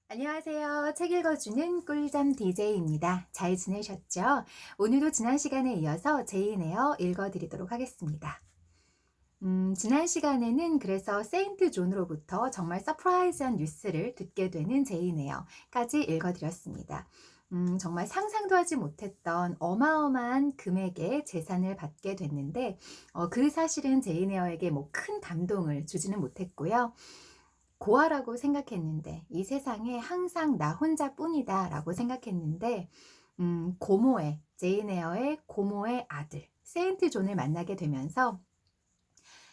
안녕하세요. 책 읽어주는 꿀잠 DJ입니다. 잘 지내셨죠? 오늘도 지난 시간에 이어서 제인 에어 읽어드리도록 하겠습니다. 지난 시간에는 그래서 세인트 존으로부터 정말 서프라이즈한 뉴스를 듣게 되는 제인 에어까지 읽어드렸습니다. 정말 상상도 하지 못했던 어마어마한 금액의 재산을 받게 됐는데 그 사실은 제인 에어에게 뭐 큰 감동을 주지는 못했고요. 고아라고 생각했는데 이 세상에 항상 나 혼자뿐이다 라고 생각했는데 고모의 제인 에어의 고모의 아들 세인트 존을 만나게 되면서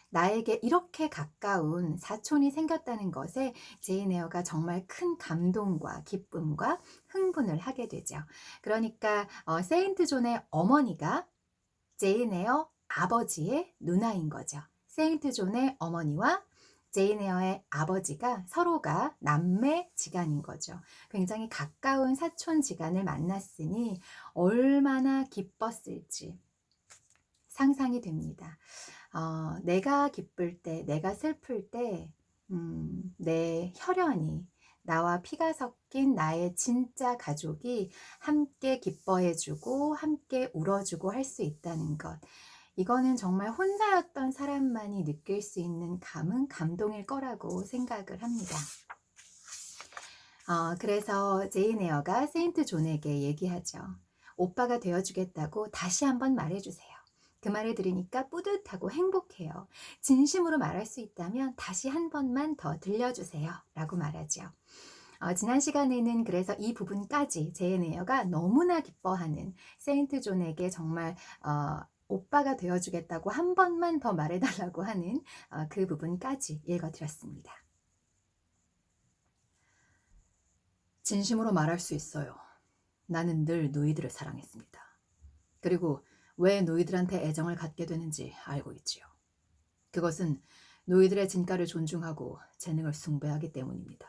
나에게 이렇게 가까운 사촌이 생겼다는 것에 제인 에어가 정말 큰 감동과 기쁨과 흥분을 하게 되죠. 그러니까 세인트 존의 어머니가 제인 에어 아버지의 누나인 거죠. 세인트 존의 어머니와 제인 에어의 아버지가 서로가 남매지간인 거죠. 굉장히 가까운 사촌지간을 만났으니 얼마나 기뻤을지 상상이 됩니다. 내가 기쁠 때, 내가 슬플 때, 내 혈연이, 나와 피가 섞인 나의 진짜 가족이 함께 기뻐해주고, 함께 울어주고 할 수 있다는 것. 이거는 정말 혼자였던 사람만이 느낄 수 있는 감동일 거라고 생각을 합니다. 그래서 제인 에어가 세인트 존에게 얘기하죠. 오빠가 되어주겠다고 다시 한번 말해주세요. 그 말을 들으니까 뿌듯하고 행복해요. 진심으로 말할 수 있다면 다시 한 번만 더 들려주세요. 라고 말하죠. 지난 시간에는 그래서 이 부분까지 제인 에어가 너무나 기뻐하는 세인트 존에게 정말 오빠가 되어주겠다고 한 번만 더 말해달라고 하는 그 부분까지 읽어드렸습니다. 진심으로 말할 수 있어요. 나는 늘 누이들을 사랑했습니다. 그리고 왜 누이들한테 애정을 갖게 되는지 알고 있지요. 그것은 누이들의 진가를 존중하고 재능을 숭배하기 때문입니다.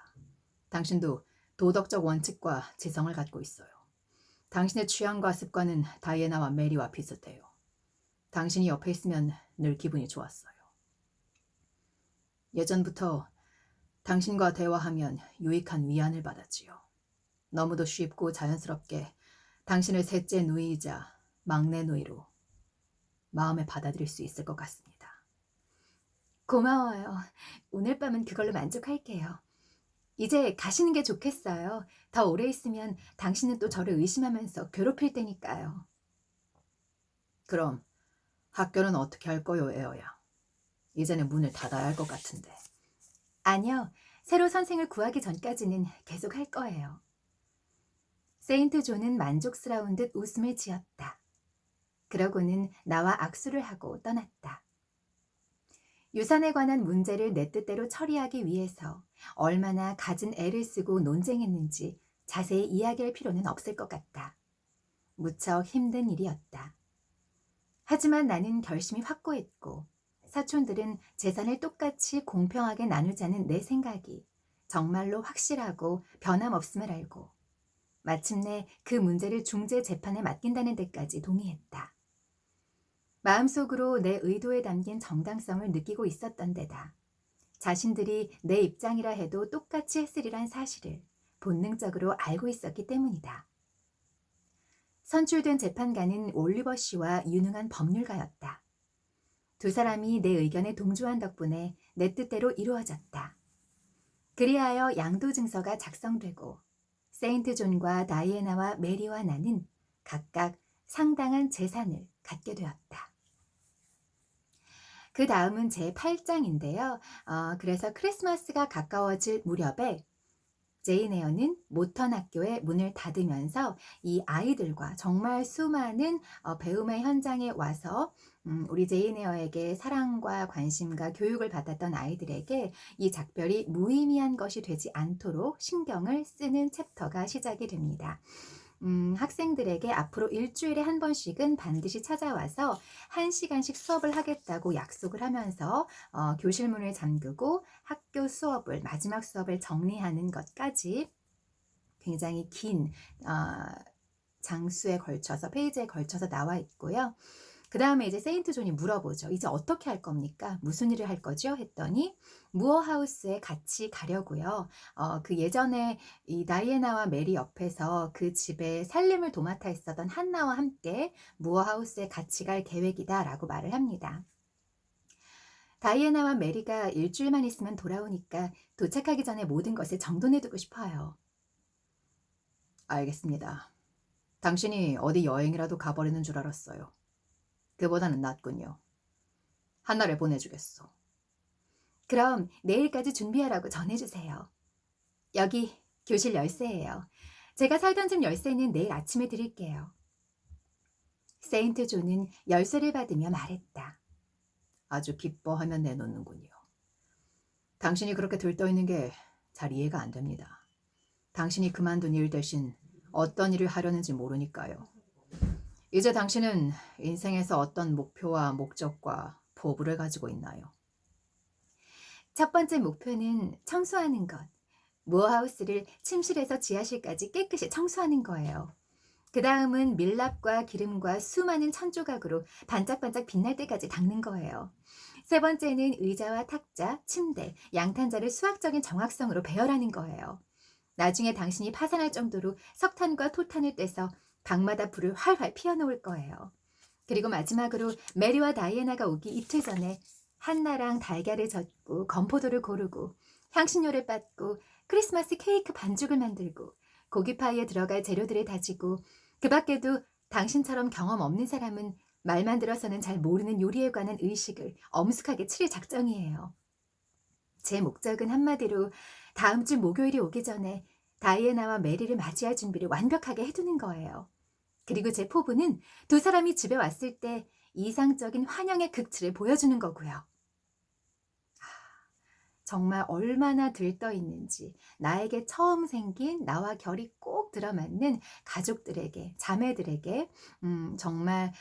당신도 도덕적 원칙과 지성을 갖고 있어요. 당신의 취향과 습관은 다이애나와 메리와 비슷해요. 당신이 옆에 있으면 늘 기분이 좋았어요. 예전부터 당신과 대화하면 유익한 위안을 받았지요. 너무도 쉽고 자연스럽게 당신을 셋째 누이이자 막내 누이로 마음에 받아들일 수 있을 것 같습니다. 고마워요. 오늘 밤은 그걸로 만족할게요. 이제 가시는 게 좋겠어요. 더 오래 있으면 당신은 또 저를 의심하면서 괴롭힐 테니까요. 그럼 학교는 어떻게 할 거요, 에어야? 이제는 문을 닫아야 할 것 같은데. 아니요. 새로 선생을 구하기 전까지는 계속 할 거예요. 세인트 존은 만족스러운 듯 웃음을 지었다. 그러고는 나와 악수를 하고 떠났다. 유산에 관한 문제를 내 뜻대로 처리하기 위해서 얼마나 갖은 애를 쓰고 논쟁했는지 자세히 이야기할 필요는 없을 것 같다. 무척 힘든 일이었다. 하지만 나는 결심이 확고했고 사촌들은 재산을 똑같이 공평하게 나누자는 내 생각이 정말로 확실하고 변함없음을 알고 마침내 그 문제를 중재 재판에 맡긴다는 데까지 동의했다. 마음속으로 내 의도에 담긴 정당성을 느끼고 있었던 데다 자신들이 내 입장이라 해도 똑같이 했으리란 사실을 본능적으로 알고 있었기 때문이다. 선출된 재판관은 올리버 씨와 유능한 법률가였다. 두 사람이 내 의견에 동조한 덕분에 내 뜻대로 이루어졌다. 그리하여 양도 증서가 작성되고 세인트 존과 다이애나와 메리와 나는 각각 상당한 재산을 갖게 되었다. 그 다음은 제 8장인데요. 그래서 크리스마스가 가까워질 무렵에 제인 에어는 모턴 학교의 문을 닫으면서 이 아이들과 정말 수많은 배움의 현장에 와서 우리 제인 에어에게 사랑과 관심과 교육을 받았던 아이들에게 이 작별이 무의미한 것이 되지 않도록 신경을 쓰는 챕터가 시작이 됩니다. 학생들에게 앞으로 일주일에 한 번씩은 반드시 찾아와서 1시간씩 수업을 하겠다고 약속을 하면서 교실 문을 잠그고 학교 수업을 마지막 수업을 정리하는 것까지 굉장히 긴 장수에 걸쳐서 페이지에 걸쳐서 나와 있고요. 그 다음에 이제 세인트 존이 물어보죠. 이제 어떻게 할 겁니까? 무슨 일을 할 거죠? 했더니 무어하우스에 같이 가려고요. 그 예전에 이 다이애나와 메리 옆에서 그 집에 살림을 도맡아 있었던 한나와 함께 무어하우스에 같이 갈 계획이다라고 말을 합니다. 다이애나와 메리가 일주일만 있으면 돌아오니까 도착하기 전에 모든 것을 정돈해두고 싶어요. 알겠습니다. 당신이 어디 여행이라도 가버리는 줄 알았어요. 그보다는 낫군요. 한나를 보내주겠소. 그럼 내일까지 준비하라고 전해주세요. 여기 교실 열쇠예요. 제가 살던 집 열쇠는 내일 아침에 드릴게요. 세인트 존은 열쇠를 받으며 말했다. 아주 기뻐하면 내놓는군요. 당신이 그렇게 들떠있는 게 잘 이해가 안 됩니다. 당신이 그만둔 일 대신 어떤 일을 하려는지 모르니까요. 이제 당신은 인생에서 어떤 목표와 목적과 포부를 가지고 있나요? 첫 번째 목표는 청소하는 것. 무어하우스를 침실에서 지하실까지 깨끗이 청소하는 거예요. 그 다음은 밀랍과 기름과 수많은 천조각으로 반짝반짝 빛날 때까지 닦는 거예요. 세 번째는 의자와 탁자, 침대, 양탄자를 수학적인 정확성으로 배열하는 거예요. 나중에 당신이 파산할 정도로 석탄과 토탄을 떼서 방마다 불을 활활 피워놓을 거예요. 그리고 마지막으로 메리와 다이애나가 오기 이틀 전에 한나랑 달걀을 젓고 건포도를 고르고 향신료를 빻고 크리스마스 케이크 반죽을 만들고 고기파이에 들어갈 재료들을 다지고 그 밖에도 당신처럼 경험 없는 사람은 말만 들어서는 잘 모르는 요리에 관한 의식을 엄숙하게 치를 작정이에요. 제 목적은 한마디로 다음 주 목요일이 오기 전에 다이애나와 메리를 맞이할 준비를 완벽하게 해두는 거예요. 그리고 제 포부는 두 사람이 집에 왔을 때 이상적인 환영의 극치를 보여주는 거고요. 정말 얼마나 들떠 있는지 나에게 처음 생긴 나와 결이 꼭 들어맞는 가족들에게 자매들에게 정말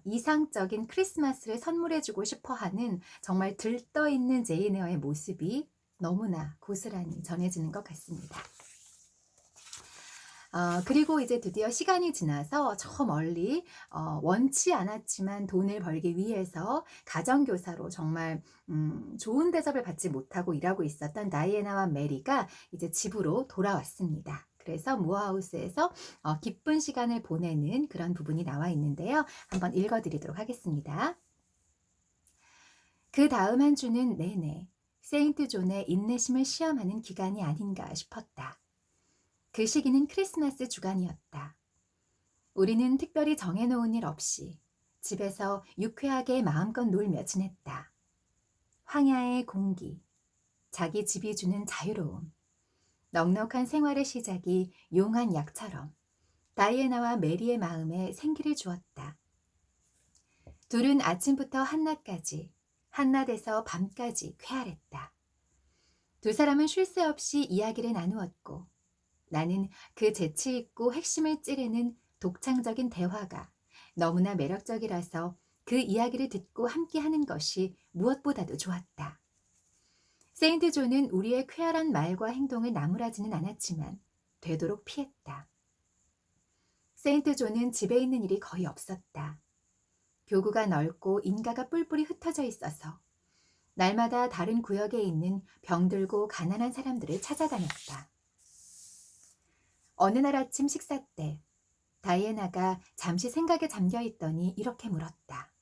이상적인 크리스마스를 선물해주고 싶어하는 정말 들떠 있는 제인 에어의 모습이 너무나 고스란히 전해지는 것 같습니다. 그리고 이제 드디어 시간이 지나서 저 멀리 원치 않았지만 돈을 벌기 위해서 가정교사로 정말 좋은 대접을 받지 못하고 일하고 있었던 다이애나와 메리가 이제 집으로 돌아왔습니다. 그래서 무어하우스에서 기쁜 시간을 보내는 그런 부분이 나와 있는데요. 한번 읽어드리도록 하겠습니다. 그 다음 한 주는 내내 세인트 존의 인내심을 시험하는 기간이 아닌가 싶었다. 그 시기는 크리스마스 주간이었다. 우리는 특별히 정해놓은 일 없이 집에서 유쾌하게 마음껏 놀며 지냈다. 황야의 공기, 자기 집이 주는 자유로움, 넉넉한 생활의 시작이 용한 약처럼 다이애나와 메리의 마음에 생기를 주었다. 둘은 아침부터 한낮까지, 한낮에서 밤까지 쾌활했다. 두 사람은 쉴 새 없이 이야기를 나누었고 나는 그 재치 있고 핵심을 찌르는 독창적인 대화가 너무나 매력적이라서 그 이야기를 듣고 함께하는 것이 무엇보다도 좋았다. 세인트 존은 우리의 쾌활한 말과 행동을 나무라지는 않았지만 되도록 피했다. 세인트 존은 집에 있는 일이 거의 없었다. 교구가 넓고 인가가 뿔뿔이 흩어져 있어서 날마다 다른 구역에 있는 병들고 가난한 사람들을 찾아다녔다. 어느 날 아침 식사 때 다이애나가 잠시 생각에 잠겨 있더니 이렇게 물었다.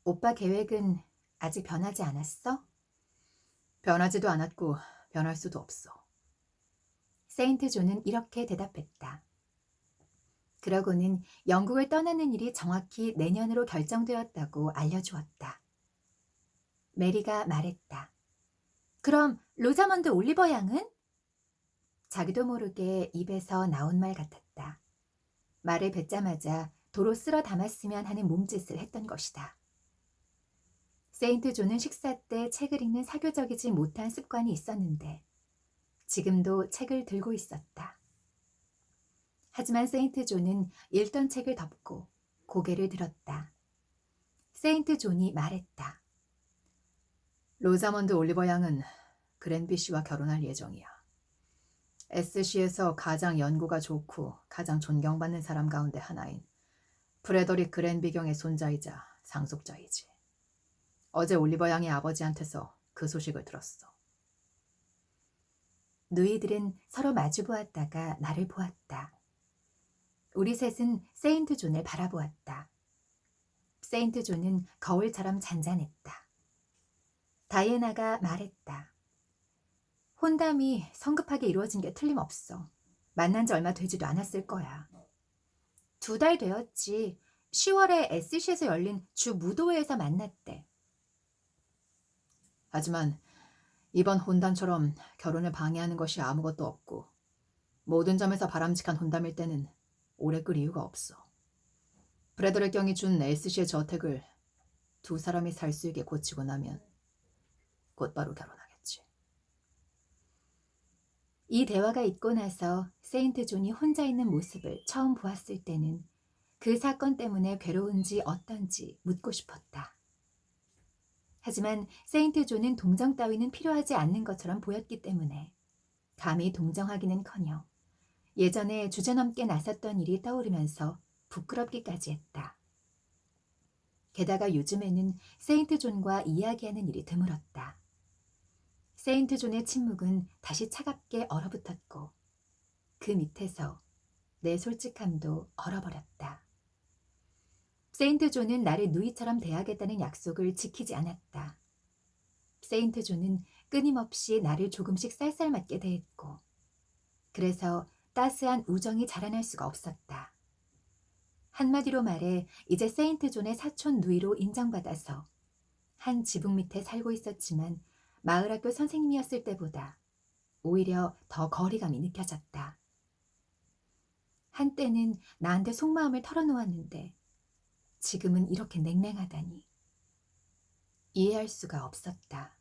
오빠 계획은 아직 변하지 않았어? 변하지도 않았고 변할 수도 없어. 세인트 존은 이렇게 대답했다. 그러고는 영국을 떠나는 일이 정확히 내년으로 결정되었다고 알려주었다. 메리가 말했다. 그럼 로자먼드 올리버 양은? 자기도 모르게 입에서 나온 말 같았다. 말을 뱉자마자 도로 쓸어 담았으면 하는 몸짓을 했던 것이다. 세인트 존은 식사 때 책을 읽는 사교적이지 못한 습관이 있었는데 지금도 책을 들고 있었다. 하지만 세인트 존은 읽던 책을 덮고 고개를 들었다. 세인트 존이 말했다. 로자먼드 올리버 양은 그랜비 씨와 결혼할 예정이야. SC에서 가장 연구가 좋고 가장 존경받는 사람 가운데 하나인 프레더릭 그랜비경의 손자이자 상속자이지. 어제 올리버 양의 아버지한테서 그 소식을 들었어. 누이들은 서로 마주 보았다가 나를 보았다. 우리 셋은 세인트 존을 바라보았다. 세인트 존은 거울처럼 잔잔했다. 다이애나가 말했다. 혼담이 성급하게 이루어진 게 틀림없어. 만난 지 얼마 되지도 않았을 거야. 2달 되었지. 10월에 SC에서 열린 주 무도회에서 만났대. 하지만 이번 혼담처럼 결혼을 방해하는 것이 아무것도 없고 모든 점에서 바람직한 혼담일 때는 오래 끌 이유가 없어. 프레드릭 경이 준 SC의 저택을 두 사람이 살 수 있게 고치고 나면 곧바로 결혼하겠지. 이 대화가 있고 나서 세인트 존이 혼자 있는 모습을 처음 보았을 때는 그 사건 때문에 괴로운지 어떤지 묻고 싶었다. 하지만 세인트 존은 동정 따위는 필요하지 않는 것처럼 보였기 때문에 감히 동정하기는커녕 예전에 주저넘게 나섰던 일이 떠오르면서 부끄럽기까지 했다. 게다가 요즘에는 세인트 존과 이야기하는 일이 드물었다. 세인트 존의 침묵은 다시 차갑게 얼어붙었고 그 밑에서 내 솔직함도 얼어버렸다. 세인트 존은 나를 누이처럼 대하겠다는 약속을 지키지 않았다. 세인트 존은 끊임없이 나를 조금씩 쌀쌀맞게 대했고 그래서 따스한 우정이 자라날 수가 없었다. 한마디로 말해 이제 세인트 존의 사촌 누이로 인정받아서 한 지붕 밑에 살고 있었지만 마을학교 선생님이었을 때보다 오히려 더 거리감이 느껴졌다. 한때는 나한테 속마음을 털어놓았는데 지금은 이렇게 냉랭하다니 이해할 수가 없었다.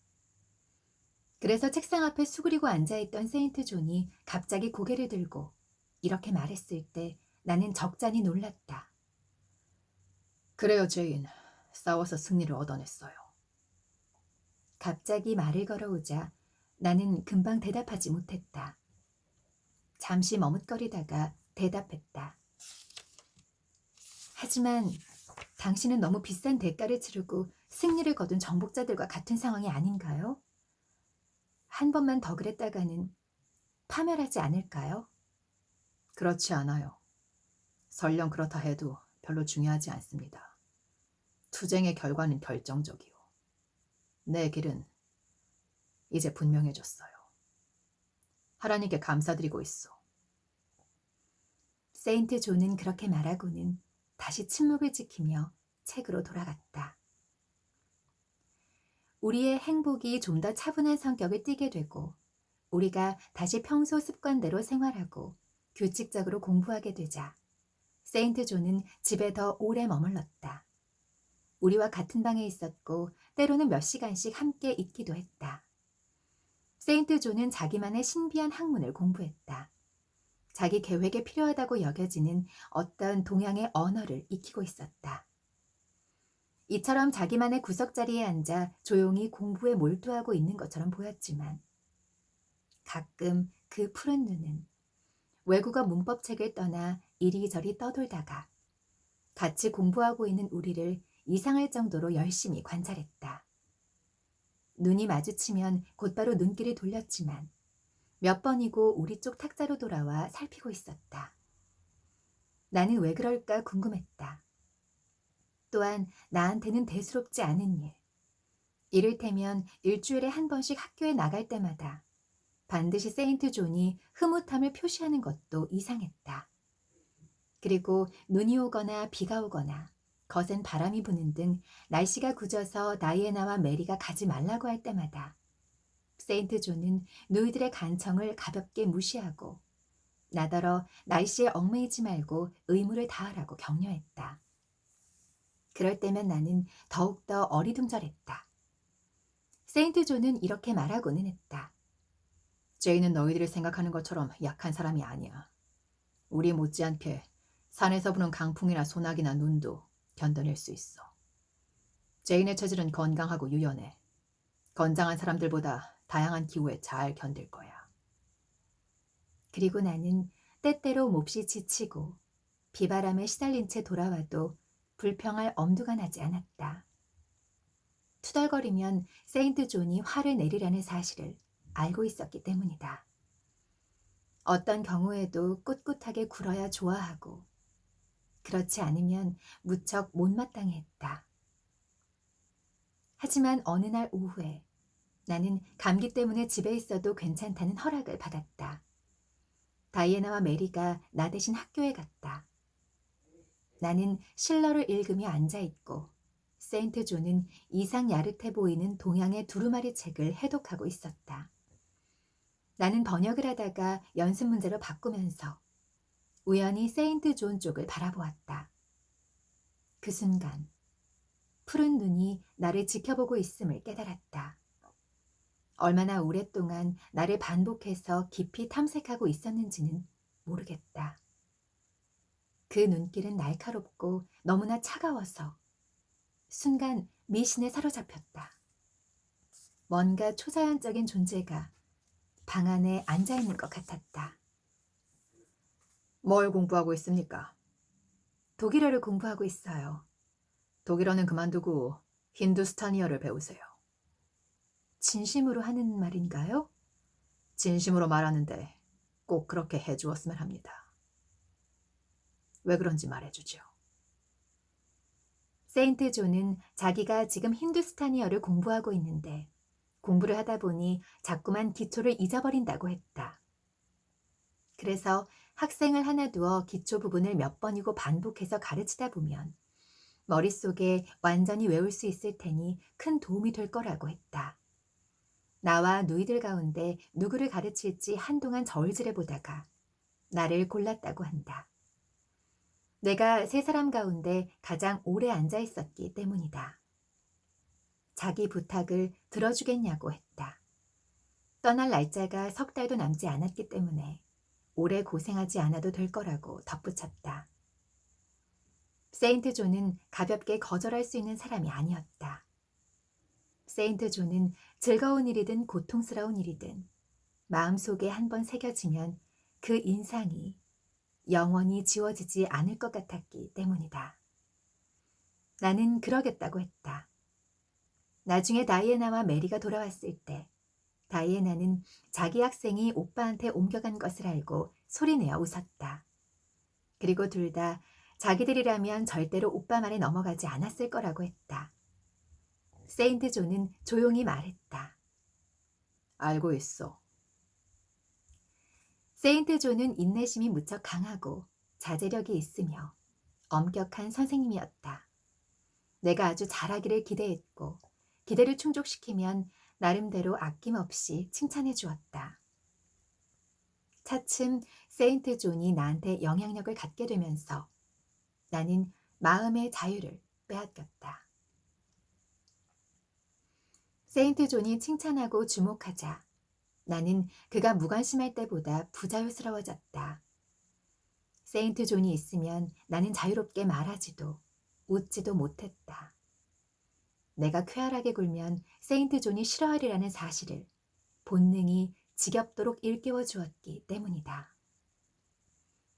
그래서 책상 앞에 수그리고 앉아있던 세인트 존이 갑자기 고개를 들고 이렇게 말했을 때 나는 적잖이 놀랐다. 그래요, 제인. 싸워서 승리를 얻어냈어요. 갑자기 말을 걸어오자 나는 금방 대답하지 못했다. 잠시 머뭇거리다가 대답했다. 하지만 당신은 너무 비싼 대가를 치르고 승리를 거둔 정복자들과 같은 상황이 아닌가요? 한 번만 더 그랬다가는 파멸하지 않을까요? 그렇지 않아요. 설령 그렇다 해도 별로 중요하지 않습니다. 투쟁의 결과는 결정적이요. 내 길은 이제 분명해졌어요. 하나님께 감사드리고 있어. 세인트 존은 그렇게 말하고는 다시 침묵을 지키며 책으로 돌아갔다. 우리의 행복이 좀 더 차분한 성격을 띠게 되고 우리가 다시 평소 습관대로 생활하고 규칙적으로 공부하게 되자 세인트 존은 집에 더 오래 머물렀다. 우리와 같은 방에 있었고 때로는 몇 시간씩 함께 있기도 했다. 세인트 존은 자기만의 신비한 학문을 공부했다. 자기 계획에 필요하다고 여겨지는 어떤 동양의 언어를 익히고 있었다. 이처럼 자기만의 구석자리에 앉아 조용히 공부에 몰두하고 있는 것처럼 보였지만 가끔 그 푸른 눈은 외국어 문법책을 떠나 이리저리 떠돌다가 같이 공부하고 있는 우리를 이상할 정도로 열심히 관찰했다. 눈이 마주치면 곧바로 눈길을 돌렸지만 몇 번이고 우리 쪽 탁자로 돌아와 살피고 있었다. 나는 왜 그럴까 궁금했다. 또한 나한테는 대수롭지 않은 일. 이를테면 일주일에 한 번씩 학교에 나갈 때마다 반드시 세인트 존이 흐뭇함을 표시하는 것도 이상했다. 그리고 눈이 오거나 비가 오거나 거센 바람이 부는 등 날씨가 굳어서 다이애나와 메리가 가지 말라고 할 때마다 세인트 존은 누이들의 간청을 가볍게 무시하고 나더러 날씨에 얽매이지 말고 의무를 다하라고 격려했다. 그럴 때면 나는 더욱더 어리둥절했다. 세인트 존은 이렇게 말하고는 했다. 제인은 너희들이 생각하는 것처럼 약한 사람이 아니야. 우리 못지않게 산에서 부는 강풍이나 소나기나 눈도 견뎌낼 수 있어. 제인의 체질은 건강하고 유연해. 건장한 사람들보다 다양한 기후에 잘 견딜 거야. 그리고 나는 때때로 몹시 지치고 비바람에 시달린 채 돌아와도 불평할 엄두가 나지 않았다. 투덜거리면 세인트 존이 화를 내리라는 사실을 알고 있었기 때문이다. 어떤 경우에도 꿋꿋하게 굴어야 좋아하고 그렇지 않으면 무척 못마땅해 했다. 하지만 어느 날 오후에 나는 감기 때문에 집에 있어도 괜찮다는 허락을 받았다. 다이애나와 메리가 나 대신 학교에 갔다. 나는 실러를 읽으며 앉아있고 세인트 존은 이상 야릇해 보이는 동양의 두루마리 책을 해독하고 있었다. 나는 번역을 하다가 연습 문제로 바꾸면서 우연히 세인트 존 쪽을 바라보았다. 그 순간 푸른 눈이 나를 지켜보고 있음을 깨달았다. 얼마나 오랫동안 나를 반복해서 깊이 탐색하고 있었는지는 모르겠다. 그 눈길은 날카롭고 너무나 차가워서 순간 미신에 사로잡혔다. 뭔가 초자연적인 존재가 방 안에 앉아있는 것 같았다. 뭘 공부하고 있습니까? 독일어를 공부하고 있어요. 독일어는 그만두고 힌두스타니어를 배우세요. 진심으로 하는 말인가요? 진심으로 말하는데 꼭 그렇게 해주었으면 합니다. 왜 그런지 말해주죠. 세인트 존은 자기가 지금 힌두스타니어를 공부하고 있는데 공부를 하다 보니 자꾸만 기초를 잊어버린다고 했다. 그래서 학생을 하나 두어 기초 부분을 몇 번이고 반복해서 가르치다 보면 머릿속에 완전히 외울 수 있을 테니 큰 도움이 될 거라고 했다. 나와 누이들 가운데 누구를 가르칠지 한동안 저울질해 보다가 나를 골랐다고 한다. 내가 세 사람 가운데 가장 오래 앉아 있었기 때문이다. 자기 부탁을 들어주겠냐고 했다. 떠날 날짜가 석 달도 남지 않았기 때문에 오래 고생하지 않아도 될 거라고 덧붙였다. 세인트 존은 가볍게 거절할 수 있는 사람이 아니었다. 세인트 존은 즐거운 일이든 고통스러운 일이든 마음속에 한번 새겨지면 그 인상이 영원히 지워지지 않을 것 같았기 때문이다. 나는 그러겠다고 했다. 나중에 다이애나와 메리가 돌아왔을 때 다이애나는 자기 학생이 오빠한테 옮겨간 것을 알고 소리내어 웃었다. 그리고 둘 다 자기들이라면 절대로 오빠 말에 넘어가지 않았을 거라고 했다. 세인트 존은 조용히 말했다. 알고 있어. 세인트 존은 인내심이 무척 강하고 자제력이 있으며 엄격한 선생님이었다. 내가 아주 잘하기를 기대했고 기대를 충족시키면 나름대로 아낌없이 칭찬해 주었다. 차츰 세인트 존이 나한테 영향력을 갖게 되면서 나는 마음의 자유를 빼앗겼다. 세인트 존이 칭찬하고 주목하자 나는 그가 무관심할 때보다 부자유스러워졌다. 세인트 존이 있으면 나는 자유롭게 말하지도 웃지도 못했다. 내가 쾌활하게 굴면 세인트 존이 싫어하리라는 사실을 본능이 지겹도록 일깨워 주었기 때문이다.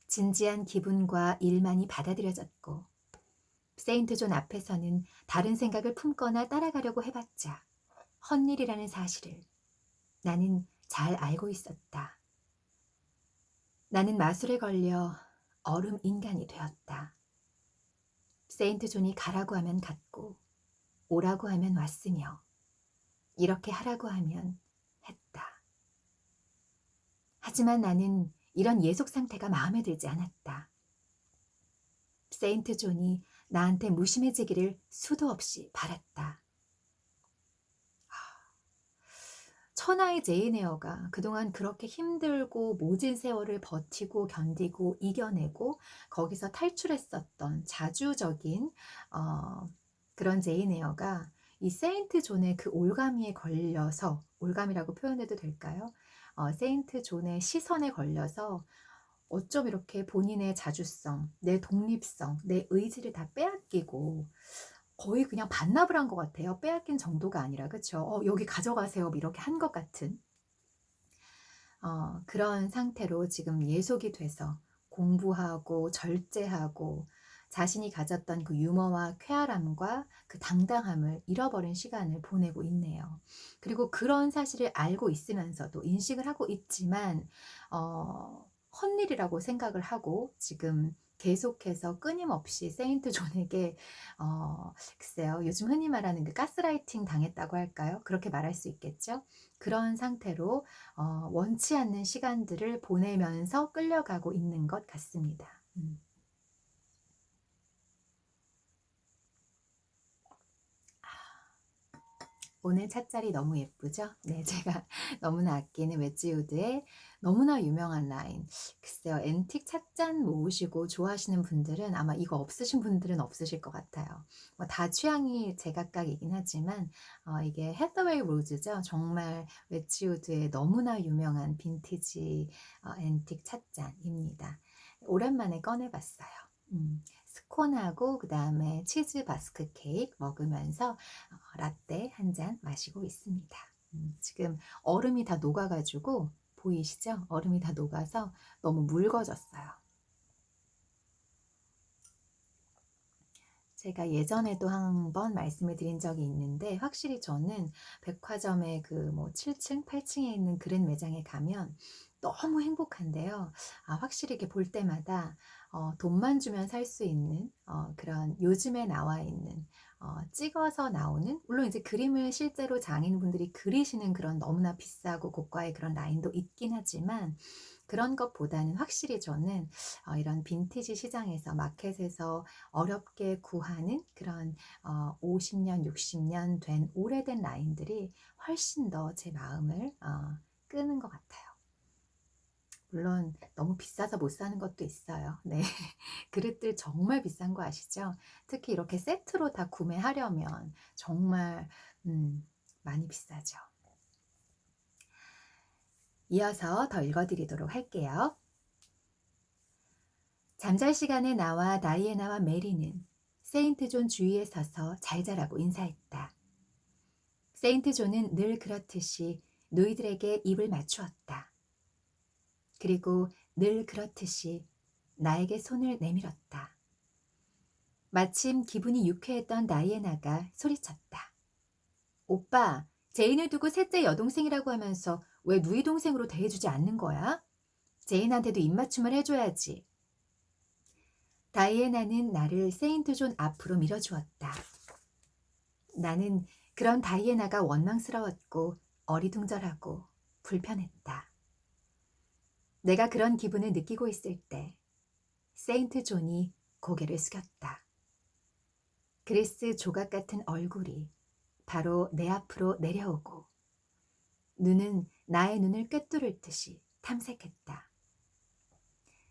진지한 기분과 일만이 받아들여졌고 세인트 존 앞에서는 다른 생각을 품거나 따라가려고 해봤자 헛일이라는 사실을 나는 잘 알고 있었다. 나는 마술에 걸려 얼음 인간이 되었다. 세인트 존이 가라고 하면 갔고 오라고 하면 왔으며 이렇게 하라고 하면 했다. 하지만 나는 이런 예속 상태가 마음에 들지 않았다. 세인트 존이 나한테 무심해지기를 수도 없이 바랐다. 천하의 제인 에어가 그동안 그렇게 힘들고 모진 세월을 버티고 견디고 이겨내고 거기서 탈출했었던 자주적인 그런 제인 에어가 이 세인트 존의 그 올가미에 걸려서 올가미라고 표현해도 될까요? 세인트 존의 시선에 걸려서 어쩜 이렇게 본인의 자주성, 내 독립성, 내 의지를 다 빼앗기고 거의 그냥 반납을 한 것 같아요. 빼앗긴 정도가 아니라 그렇죠. 여기 가져가세요. 이렇게 한 것 같은 그런 상태로 지금 예속이 돼서 공부하고 절제하고 자신이 가졌던 그 유머와 쾌활함과 그 당당함을 잃어버린 시간을 보내고 있네요. 그리고 그런 사실을 알고 있으면서도 인식을 하고 있지만 헛일이라고 생각을 하고 지금 계속해서 끊임없이 세인트 존에게 글쎄요. 요즘 흔히 말하는 그 가스라이팅 당했다고 할까요? 그렇게 말할 수 있겠죠. 그런 상태로 원치 않는 시간들을 보내면서 끌려가고 있는 것 같습니다. 오늘 찻자리 너무 예쁘죠? 네, 제가 너무나 아끼는 웨지우드의 너무나 유명한 라인. 글쎄요, 앤틱 찻잔 모으시고 좋아하시는 분들은 아마 이거 없으신 분들은 없으실 것 같아요. 뭐 다 취향이 제각각이긴 하지만 이게 해서웨이 로즈죠. 정말 웨지우드의 너무나 유명한 빈티지 앤틱 찻잔입니다. 오랜만에 꺼내봤어요. 스콘하고 그 다음에 치즈 바스크 케이크 먹으면서 라떼 한 잔 마시고 있습니다. 지금 얼음이 다 녹아가지고 보이시죠? 얼음이 다 녹아서 너무 묽어졌어요. 제가 예전에도 한번 말씀을 드린 적이 있는데 확실히 저는 백화점의 그 뭐 7층, 8층에 있는 그랜 매장에 가면 너무 행복한데요. 확실히 이렇게 볼 때마다 돈만 주면 살 수 있는 그런 요즘에 나와 있는 찍어서 나오는 물론 이제 그림을 실제로 장인분들이 그리시는 그런 너무나 비싸고 고가의 그런 라인도 있긴 하지만 그런 것보다는 확실히 저는 이런 빈티지 시장에서 마켓에서 어렵게 구하는 그런 50년, 60년 된 오래된 라인들이 훨씬 더 제 마음을 끄는 것 같아요. 물론 너무 비싸서 못 사는 것도 있어요. 네. 그릇들 정말 비싼 거 아시죠? 특히 이렇게 세트로 다 구매하려면 정말 많이 비싸죠. 이어서 더 읽어드리도록 할게요. 잠잘 시간에 나와 다이애나와 메리는 세인트 존 주위에 서서 잘 자라고 인사했다. 세인트 존은 늘 그렇듯이 누이들에게 입을 맞추었다. 그리고 늘 그렇듯이 나에게 손을 내밀었다. 마침 기분이 유쾌했던 다이애나가 소리쳤다. 오빠, 제인을 두고 셋째 여동생이라고 하면서 왜 누이 동생으로 대해주지 않는 거야? 제인한테도 입맞춤을 해줘야지. 다이애나는 나를 세인트 존 앞으로 밀어주었다. 나는 그런 다이애나가 원망스러웠고 어리둥절하고 불편했다. 내가 그런 기분을 느끼고 있을 때 세인트 존이 고개를 숙였다. 그리스 조각 같은 얼굴이 바로 내 앞으로 내려오고 눈은 나의 눈을 꿰뚫을 듯이 탐색했다.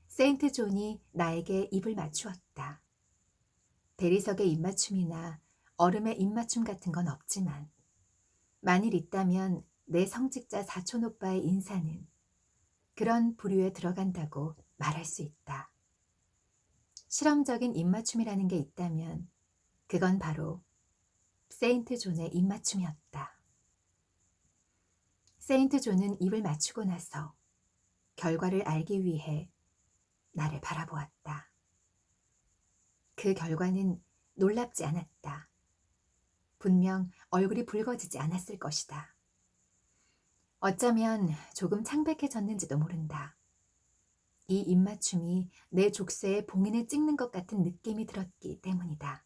세인트 존이 나에게 입을 맞추었다. 대리석의 입맞춤이나 얼음의 입맞춤 같은 건 없지만 만일 있다면 내 성직자 사촌 오빠의 인사는 그런 부류에 들어간다고 말할 수 있다. 실험적인 입맞춤이라는 게 있다면 그건 바로 세인트 존의 입맞춤이었다. 세인트 존은 입을 맞추고 나서 결과를 알기 위해 나를 바라보았다. 그 결과는 놀랍지 않았다. 분명 얼굴이 붉어지지 않았을 것이다. 어쩌면 조금 창백해졌는지도 모른다. 이 입맞춤이 내 족쇄에 봉인을 찍는 것 같은 느낌이 들었기 때문이다.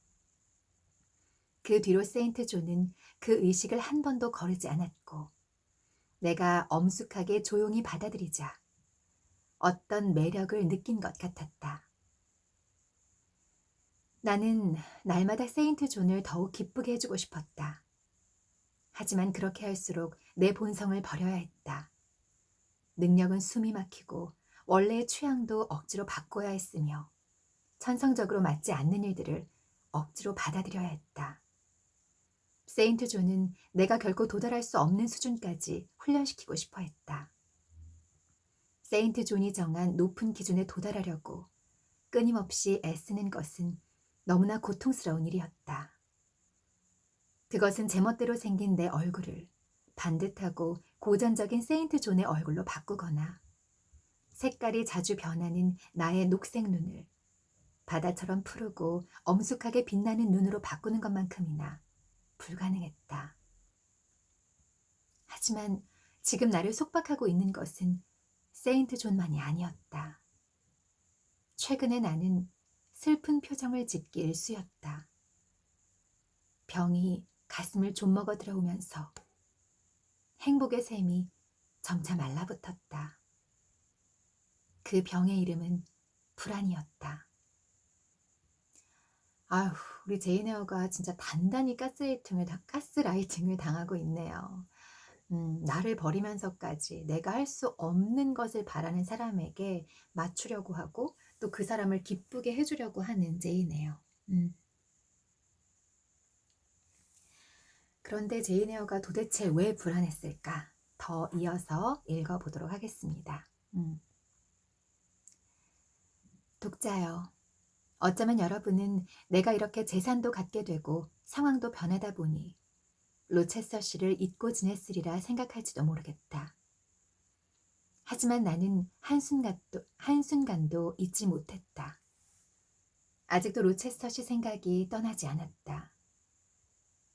그 뒤로 세인트 존은 그 의식을 한 번도 거르지 않았고 내가 엄숙하게 조용히 받아들이자 어떤 매력을 느낀 것 같았다. 나는 날마다 세인트 존을 더욱 기쁘게 해주고 싶었다. 하지만 그렇게 할수록 내 본성을 버려야 했다. 능력은 숨이 막히고 원래의 취향도 억지로 바꿔야 했으며 천성적으로 맞지 않는 일들을 억지로 받아들여야 했다. 세인트 존은 내가 결코 도달할 수 없는 수준까지 훈련시키고 싶어 했다. 세인트 존이 정한 높은 기준에 도달하려고 끊임없이 애쓰는 것은 너무나 고통스러운 일이었다. 그것은 제멋대로 생긴 내 얼굴을 반듯하고 고전적인 세인트 존의 얼굴로 바꾸거나 색깔이 자주 변하는 나의 녹색 눈을 바다처럼 푸르고 엄숙하게 빛나는 눈으로 바꾸는 것만큼이나 불가능했다. 하지만 지금 나를 속박하고 있는 것은 세인트 존만이 아니었다. 최근에 나는 슬픈 표정을 짓기 일쑤였다. 병이 가슴을 좀먹어 들어오면서 행복의 샘이 점차 말라붙었다. 그 병의 이름은 불안이었다. 아휴, 우리 제이네어가 진짜 단단히 가스라이팅을 당하고 있네요. 나를 버리면서까지 내가 할 수 없는 것을 바라는 사람에게 맞추려고 하고 또 그 사람을 기쁘게 해주려고 하는 제이네어. 그런데 제이네어가 도대체 왜 불안했을까? 더 이어서 읽어보도록 하겠습니다. 독자여, 어쩌면 여러분은 내가 이렇게 재산도 갖게 되고 상황도 변하다 보니 로체서 씨를 잊고 지냈으리라 생각할지도 모르겠다. 하지만 나는 한순간도 잊지 못했다. 아직도 로체스터 씨 생각이 떠나지 않았다.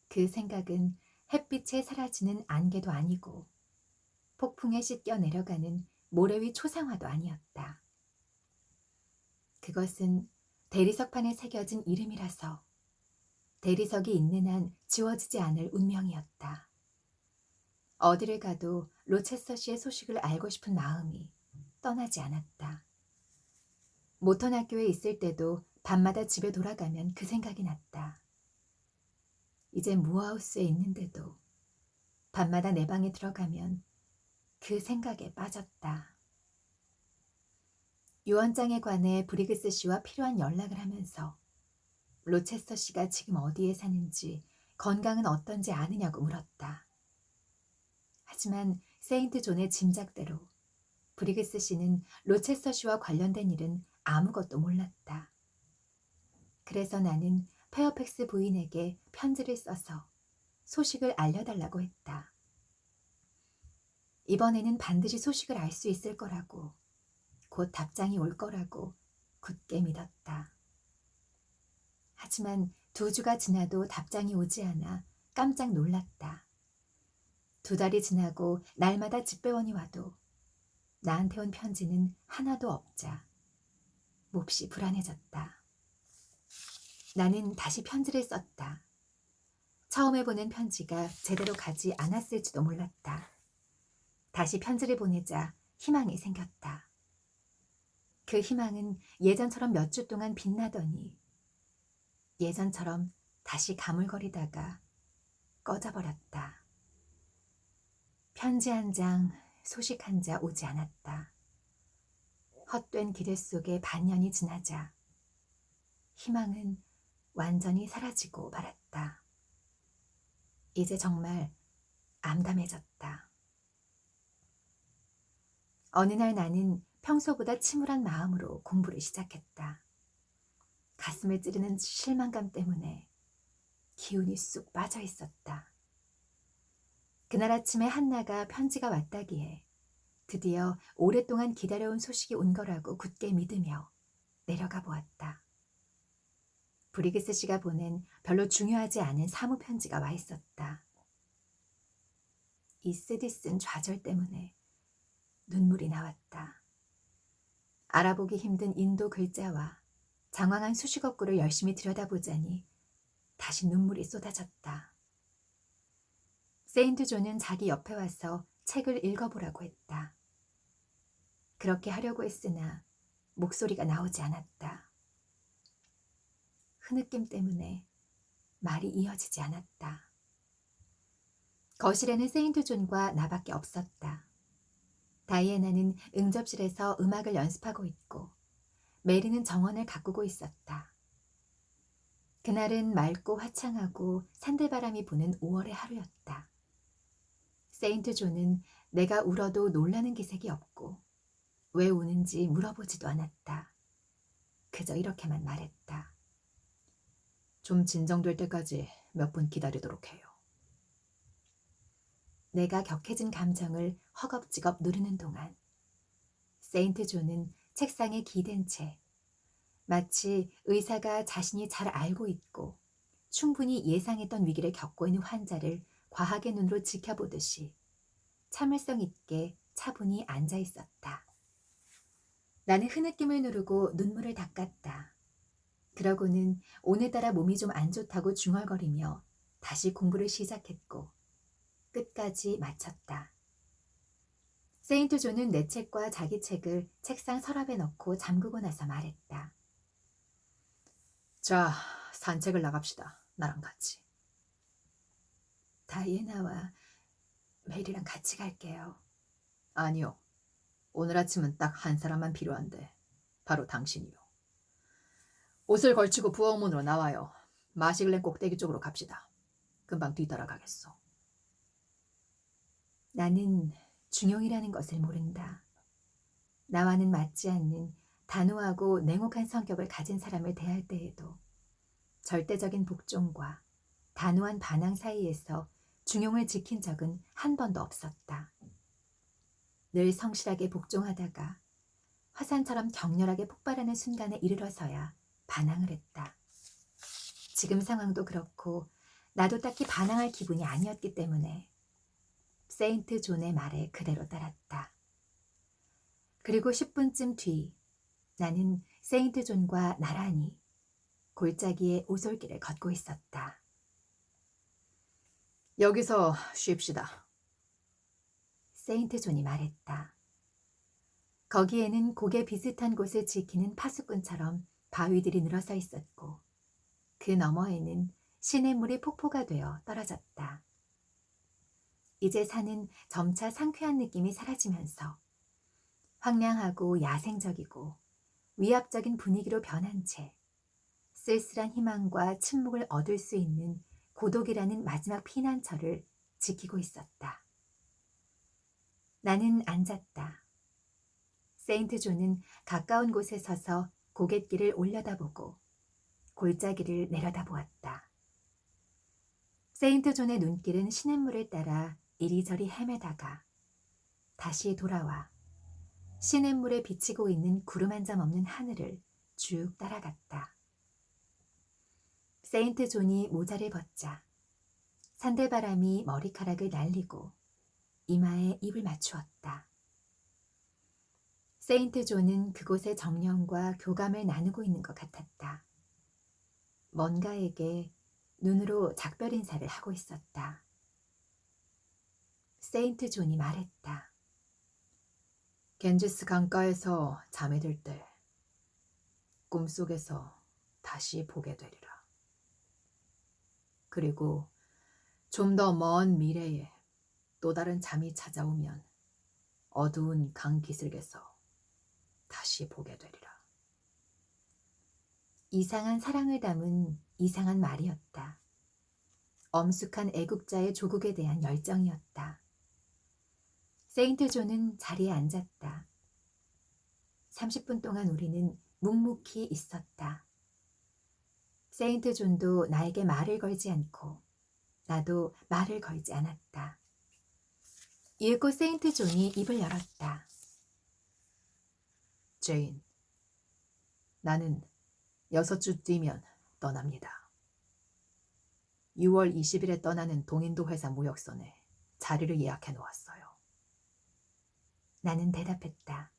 그 생각은 햇빛에 사라지는 안개도 아니고 폭풍에 씻겨 내려가는 모래 위 초상화도 아니었다. 그것은 대리석판에 새겨진 이름이라서 대리석이 있는 한 지워지지 않을 운명이었다. 어디를 가도 로체스터 씨의 소식을 알고 싶은 마음이 떠나지 않았다. 모턴 학교에 있을 때도 밤마다 집에 돌아가면 그 생각이 났다. 이제 무하우스에 있는데도 밤마다 내 방에 들어가면 그 생각에 빠졌다. 유언장에 관해 브리그스 씨와 필요한 연락을 하면서 로체스터 씨가 지금 어디에 사는지 건강은 어떤지 아느냐고 물었다. 하지만 세인트 존의 짐작대로 브리그스 씨는 로체스터 씨와 관련된 일은 아무것도 몰랐다. 그래서 나는 페어팩스 부인에게 편지를 써서 소식을 알려달라고 했다. 이번에는 반드시 소식을 알 수 있을 거라고, 곧 답장이 올 거라고 굳게 믿었다. 하지만 2주가 지나도 답장이 오지 않아 깜짝 놀랐다. 2달이 지나고 날마다 집배원이 와도 나한테 온 편지는 하나도 없자 몹시 불안해졌다. 나는 다시 편지를 썼다. 처음에 보낸 편지가 제대로 가지 않았을지도 몰랐다. 다시 편지를 보내자 희망이 생겼다. 그 희망은 예전처럼 몇 주 동안 빛나더니 예전처럼 다시 가물거리다가 꺼져버렸다. 편지 한 장, 소식 한 자 오지 않았다. 헛된 기대 속에 반년이 지나자 희망은 완전히 사라지고 말았다. 이제 정말 암담해졌다. 어느 날 나는 평소보다 침울한 마음으로 공부를 시작했다. 가슴을 찌르는 실망감 때문에 기운이 쑥 빠져 있었다. 그날 아침에 한나가 편지가 왔다기에 드디어 오랫동안 기다려온 소식이 온 거라고 굳게 믿으며 내려가 보았다. 브리기스 씨가 보낸 별로 중요하지 않은 사무 편지가 와 있었다. 이 쓰디쓴 좌절 때문에 눈물이 나왔다. 알아보기 힘든 인도 글자와 장황한 수식어구를 열심히 들여다보자니 다시 눈물이 쏟아졌다. 세인트 존은 자기 옆에 와서 책을 읽어보라고 했다. 그렇게 하려고 했으나 목소리가 나오지 않았다. 흐느낌 때문에 말이 이어지지 않았다. 거실에는 세인트 존과 나밖에 없었다. 다이애나는 응접실에서 음악을 연습하고 있고 메리는 정원을 가꾸고 있었다. 그날은 맑고 화창하고 산들바람이 부는 5월의 하루였다. 세인트 존은 내가 울어도 놀라는 기색이 없고 왜 우는지 물어보지도 않았다. 그저 이렇게만 말했다. 좀 진정될 때까지 몇 분 기다리도록 해요. 내가 격해진 감정을 허겁지겁 누르는 동안 세인트 존은 책상에 기댄 채 마치 의사가 자신이 잘 알고 있고 충분히 예상했던 위기를 겪고 있는 환자를 과학의 눈으로 지켜보듯이 참을성 있게 차분히 앉아 있었다. 나는 흐느낌을 누르고 눈물을 닦았다. 그러고는 오늘따라 몸이 좀 안 좋다고 중얼거리며 다시 공부를 시작했고 끝까지 마쳤다. 세인트 존은 내 책과 자기 책을 책상 서랍에 넣고 잠그고 나서 말했다. 자, 산책을 나갑시다. 나랑 같이. 다이애나와 멜이랑 같이 갈게요. 아니요. 오늘 아침은 딱 한 사람만 필요한데 바로 당신이요. 옷을 걸치고 부엌문으로 나와요. 마시글렌 꼭대기 쪽으로 갑시다. 금방 뒤따라가겠소. 나는 중용이라는 것을 모른다. 나와는 맞지 않는 단호하고 냉혹한 성격을 가진 사람을 대할 때에도 절대적인 복종과 단호한 반항 사이에서 중용을 지킨 적은 한 번도 없었다. 늘 성실하게 복종하다가 화산처럼 격렬하게 폭발하는 순간에 이르러서야 반항을 했다. 지금 상황도 그렇고 나도 딱히 반항할 기분이 아니었기 때문에 세인트 존의 말에 그대로 따랐다. 그리고 10분쯤 뒤 나는 세인트 존과 나란히 골짜기의 오솔길을 걷고 있었다. 여기서 쉽시다. 세인트 존이 말했다. 거기에는 고개 비슷한 곳을 지키는 파수꾼처럼 바위들이 늘어서 있었고 그 너머에는 시냇물이 폭포가 되어 떨어졌다. 이제 산은 점차 상쾌한 느낌이 사라지면서 황량하고 야생적이고 위압적인 분위기로 변한 채 쓸쓸한 희망과 침묵을 얻을 수 있는 고독이라는 마지막 피난처를 지키고 있었다. 나는 앉았다. 세인트 존은 가까운 곳에 서서 고갯길을 올려다보고 골짜기를 내려다보았다. 세인트 존의 눈길은 시냇물을 따라 이리저리 헤매다가 다시 돌아와 시냇물에 비치고 있는 구름 한 점 없는 하늘을 쭉 따라갔다. 세인트 존이 모자를 벗자 산들바람이 머리카락을 날리고 이마에 입을 맞추었다. 세인트 존은 그곳의 정령과 교감을 나누고 있는 것 같았다. 뭔가에게 눈으로 작별 인사를 하고 있었다. 세인트 존이 말했다. 겐지스 강가에서 잠에 들 때 꿈속에서 다시 보게 되리라. 그리고 좀 더 먼 미래에 또 다른 잠이 찾아오면 어두운 강 기슭에서 다시 보게 되리라. 이상한 사랑을 담은 이상한 말이었다. 엄숙한 애국자의 조국에 대한 열정이었다. 세인트 존은 자리에 앉았다. 30분 동안 우리는 묵묵히 있었다. 세인트 존도 나에게 말을 걸지 않고 나도 말을 걸지 않았다. 이윽고 세인트 존이 입을 열었다. 제인, 나는 6주 뒤면 떠납니다. 6월 20일에 떠나는 동인도 회사 무역선에 자리를 예약해 놓았어요. 나는 대답했다.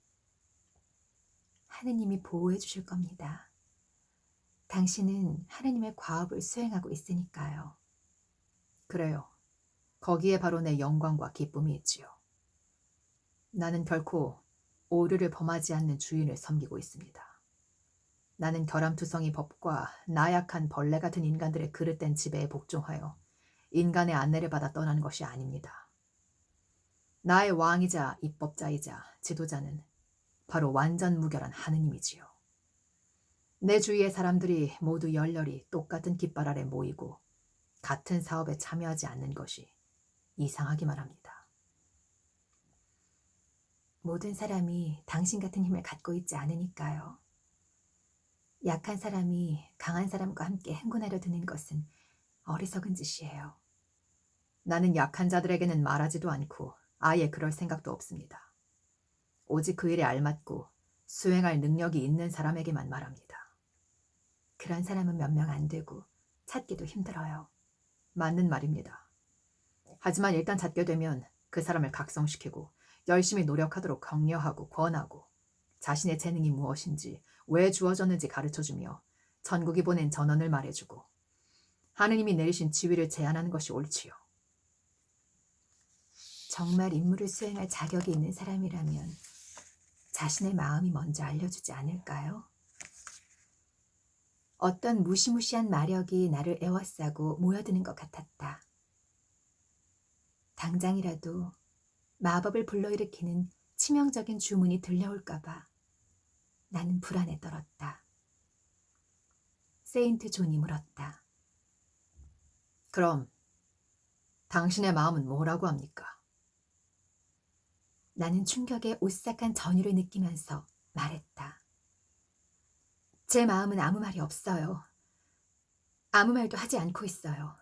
하느님이 보호해 주실 겁니다. 당신은 하느님의 과업을 수행하고 있으니까요. 그래요. 거기에 바로 내 영광과 기쁨이 있지요. 나는 결코 오류를 범하지 않는 주인을 섬기고 있습니다. 나는 결함투성이 법과 나약한 벌레 같은 인간들의 그릇된 지배에 복종하여 인간의 안내를 받아 떠나는 것이 아닙니다. 나의 왕이자 입법자이자 지도자는 바로 완전 무결한 하느님이지요. 내 주위의 사람들이 모두 열렬히 똑같은 깃발 아래 모이고 같은 사업에 참여하지 않는 것이 이상하기만 합니다. 모든 사람이 당신 같은 힘을 갖고 있지 않으니까요. 약한 사람이 강한 사람과 함께 행군하려 드는 것은 어리석은 짓이에요. 나는 약한 자들에게는 말하지도 않고 아예 그럴 생각도 없습니다. 오직 그 일에 알맞고 수행할 능력이 있는 사람에게만 말합니다. 그런 사람은 몇 명 안 되고 찾기도 힘들어요. 맞는 말입니다. 하지만 일단 찾게 되면 그 사람을 각성시키고 열심히 노력하도록 격려하고 권하고 자신의 재능이 무엇인지 왜 주어졌는지 가르쳐주며 천국이 보낸 전언을 말해주고 하느님이 내리신 지위를 제안하는 것이 옳지요. 정말 임무를 수행할 자격이 있는 사람이라면 자신의 마음이 먼저 알려주지 않을까요? 어떤 무시무시한 마력이 나를 에워싸고 모여드는 것 같았다. 당장이라도 마법을 불러일으키는 치명적인 주문이 들려올까봐 나는 불안에 떨었다. 세인트 존이 물었다. 그럼 당신의 마음은 뭐라고 합니까? 나는 충격에 오싹한 전율을 느끼면서 말했다. 제 마음은 아무 말이 없어요. 아무 말도 하지 않고 있어요.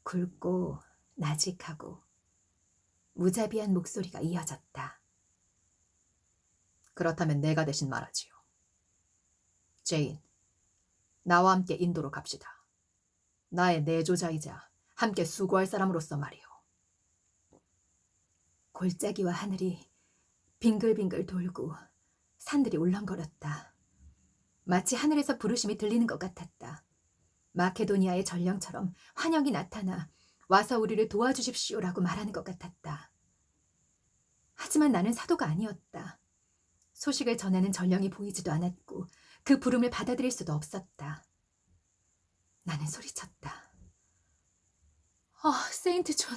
굵고 나직하고 무자비한 목소리가 이어졌다. 그렇다면 내가 대신 말하지요. 제인, 나와 함께 인도로 갑시다. 나의 내조자이자 함께 수고할 사람으로서 말이요. 골짜기와 하늘이 빙글빙글 돌고 산들이 울렁거렸다. 마치 하늘에서 부르심이 들리는 것 같았다. 마케도니아의 전령처럼 환영이 나타나 와서 우리를 도와주십시오라고 말하는 것 같았다. 하지만 나는 사도가 아니었다. 소식을 전하는 전령이 보이지도 않았고 그 부름을 받아들일 수도 없었다. 나는 소리쳤다. 세인트 존,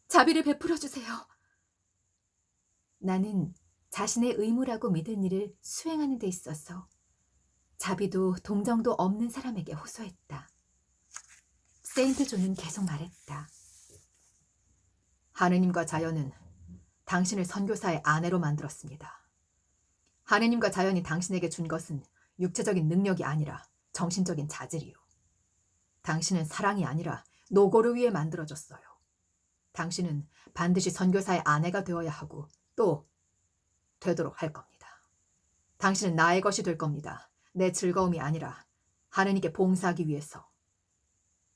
자비를 베풀어 주세요. 나는 자신의 의무라고 믿은 일을 수행하는 데 있어서 자비도 동정도 없는 사람에게 호소했다. 세인트 존은 계속 말했다. 하느님과 자연은 당신을 선교사의 아내로 만들었습니다. 하느님과 자연이 당신에게 준 것은 육체적인 능력이 아니라 정신적인 자질이요. 당신은 사랑이 아니라 노고를 위해 만들어졌어요. 당신은 반드시 선교사의 아내가 되어야 하고 또 되도록 할 겁니다. 당신은 나의 것이 될 겁니다. 내 즐거움이 아니라 하느님께 봉사하기 위해서.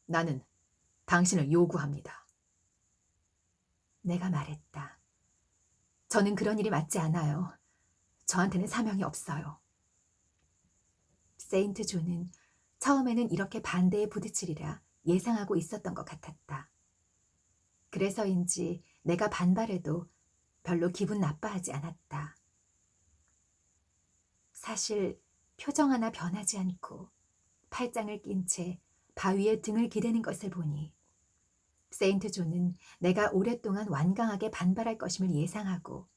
나는 당신을 요구합니다. 내가 말했다. 저는 그런 일이 맞지 않아요. 저한테는 사명이 없어요. 세인트 존은 처음에는 이렇게 반대에 부딪히리라 예상하고 있었던 것 같았다. 그래서인지 내가 반발해도 별로 기분 나빠하지 않았다. 사실 표정 하나 변하지 않고 팔짱을 낀 채 바위에 등을 기대는 것을 보니 세인트 존은 내가 오랫동안 완강하게 반발할 것임을 예상하고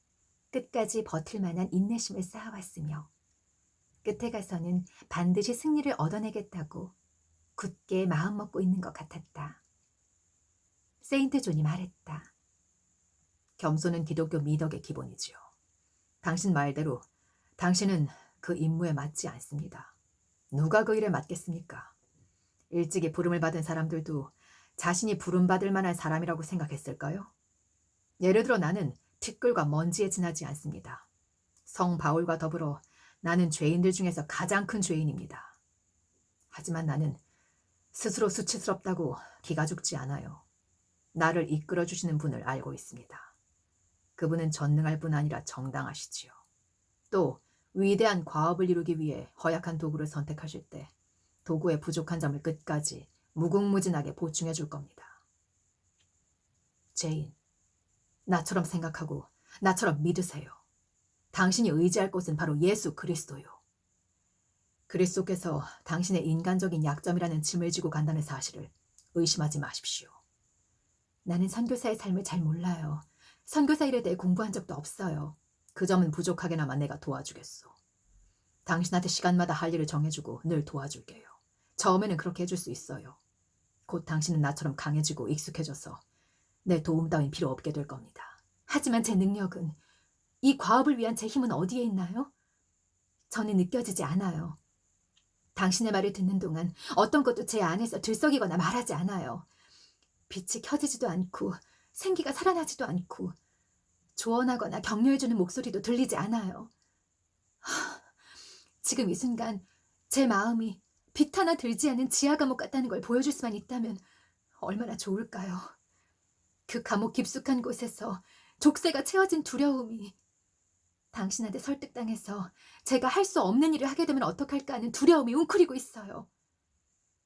끝까지 버틸 만한 인내심을 쌓아왔으며 끝에 가서는 반드시 승리를 얻어내겠다고 굳게 마음먹고 있는 것 같았다. 세인트 존이 말했다. 겸손은 기독교 미덕의 기본이지요. 당신 말대로 당신은 그 임무에 맞지 않습니다. 누가 그 일에 맞겠습니까? 일찍이 부름을 받은 사람들도 자신이 부름받을 만한 사람이라고 생각했을까요? 예를 들어 나는 티끌과 먼지에 지나지 않습니다. 성 바울과 더불어 나는 죄인들 중에서 가장 큰 죄인입니다. 하지만 나는 스스로 수치스럽다고 기가 죽지 않아요. 나를 이끌어 주시는 분을 알고 있습니다. 그분은 전능할 뿐 아니라 정당하시지요. 또 위대한 과업을 이루기 위해 허약한 도구를 선택하실 때 도구의 부족한 점을 끝까지 무궁무진하게 보충해 줄 겁니다. 제인, 나처럼 생각하고 나처럼 믿으세요. 당신이 의지할 곳은 바로 예수 그리스도요. 그리스도께서 당신의 인간적인 약점이라는 짐을 지고 간다는 사실을 의심하지 마십시오. 나는 선교사의 삶을 잘 몰라요. 선교사 일에 대해 공부한 적도 없어요. 그 점은 부족하게나마 내가 도와주겠소. 당신한테 시간마다 할 일을 정해주고 늘 도와줄게요. 처음에는 그렇게 해줄 수 있어요. 곧 당신은 나처럼 강해지고 익숙해져서 내 도움 따윈 필요 없게 될 겁니다. 하지만 제 능력은, 이 과업을 위한 제 힘은 어디에 있나요? 저는 느껴지지 않아요. 당신의 말을 듣는 동안 어떤 것도 제 안에서 들썩이거나 말하지 않아요. 빛이 켜지지도 않고 생기가 살아나지도 않고 조언하거나 격려해주는 목소리도 들리지 않아요. 하, 지금 이 순간 제 마음이 빛 하나 들지 않은 지하 감옥 같다는 걸 보여줄 수만 있다면 얼마나 좋을까요? 그 감옥 깊숙한 곳에서 족쇄가 채워진 두려움이, 당신한테 설득당해서 제가 할 수 없는 일을 하게 되면 어떡할까 하는 두려움이 웅크리고 있어요.